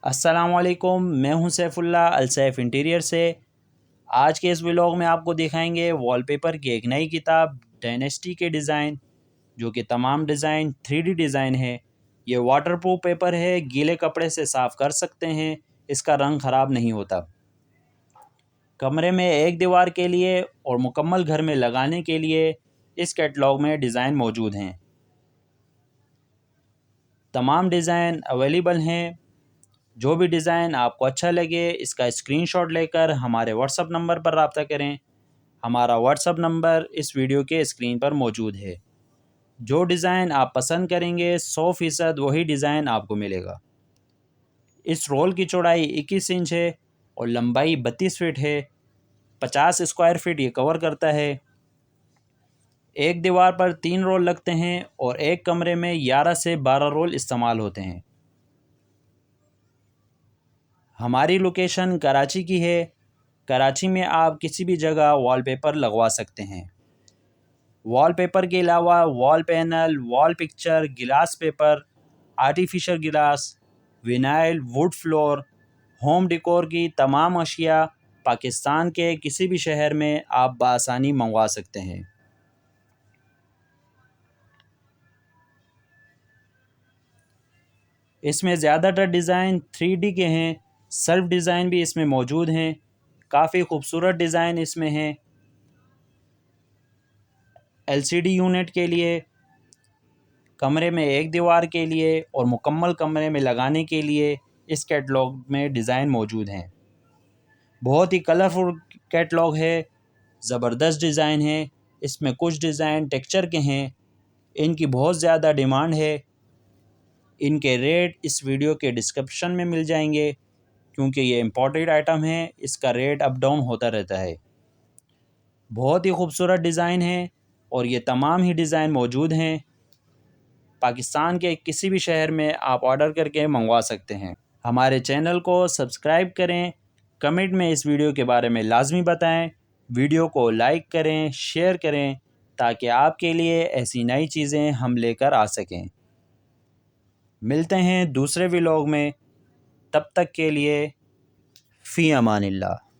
السلام علیکم، میں ہوں سیف اللہ السیف انٹیریئر سے۔ آج کے اس ولاگ میں آپ کو دکھائیں گے وال پیپر کی ایک نئی کتاب ڈائنیسٹی کے ڈیزائن، جو کہ تمام ڈیزائن 3D ڈیزائن ہے۔ یہ واٹر پروف پیپر ہے، گیلے کپڑے سے صاف کر سکتے ہیں، اس کا رنگ خراب نہیں ہوتا۔ کمرے میں ایک دیوار کے لیے اور مکمل گھر میں لگانے کے لیے اس کیٹلاگ میں ڈیزائن موجود ہیں۔ تمام ڈیزائن اویلیبل ہیں۔ جو بھی ڈیزائن آپ کو اچھا لگے اس کا اسکرین شاٹ لے کر ہمارے واٹس اپ نمبر پر رابطہ کریں۔ ہمارا واٹس اپ نمبر اس ویڈیو کے اسکرین پر موجود ہے۔ جو ڈیزائن آپ پسند کریں گے 100% وہی ڈیزائن آپ کو ملے گا۔ اس رول کی چوڑائی 21 انچ ہے اور لمبائی 32 فٹ ہے۔ 50 اسکوائر فٹ یہ کور کرتا ہے۔ ایک دیوار پر 3 رول لگتے ہیں اور ایک کمرے میں 11 سے 12 رول استعمال ہوتے ہیں۔ ہماری لوکیشن کراچی کی ہے۔ کراچی میں آپ کسی بھی جگہ وال پیپر لگوا سکتے ہیں۔ وال پیپر کے علاوہ wall panel, wall picture, glass paper, artificial glass, vinyl, wood floor, home decor کی تمام اشیاء پاکستان کے کسی بھی شہر میں آپ بآسانی منگوا سکتے ہیں۔ اس میں زیادہ تر ڈیزائن 3D کے ہیں، سیلف ڈیزائن بھی اس میں موجود ہیں۔ کافی خوبصورت ڈیزائن اس میں ہیں۔ LCD یونٹ کے لیے، کمرے میں ایک دیوار کے لیے اور مکمل کمرے میں لگانے کے لیے اس کیٹلاگ میں ڈیزائن موجود ہیں۔ بہت ہی کلرفل کیٹلاگ ہے، زبردست ڈیزائن ہے۔ اس میں کچھ ڈیزائن ٹیکسچر کے ہیں، ان کی بہت زیادہ ڈیمانڈ ہے۔ ان کے ریٹ اس ویڈیو کے ڈسکرپشن میں مل جائیں گے، کیونکہ یہ امپورٹڈ آئٹم ہے، اس کا ریٹ اپ ڈاؤن ہوتا رہتا ہے۔ بہت ہی خوبصورت ڈیزائن ہے اور یہ تمام ہی ڈیزائن موجود ہیں۔ پاکستان کے کسی بھی شہر میں آپ آرڈر کر کے منگوا سکتے ہیں۔ ہمارے چینل کو سبسکرائب کریں، کمنٹ میں اس ویڈیو کے بارے میں لازمی بتائیں، ویڈیو کو لائک کریں، شیئر کریں، تاکہ آپ کے لیے ایسی نئی چیزیں ہم لے کر آ سکیں۔ ملتے ہیں دوسرے ولاگ میں، تب تک کے لیے فی امان اللہ۔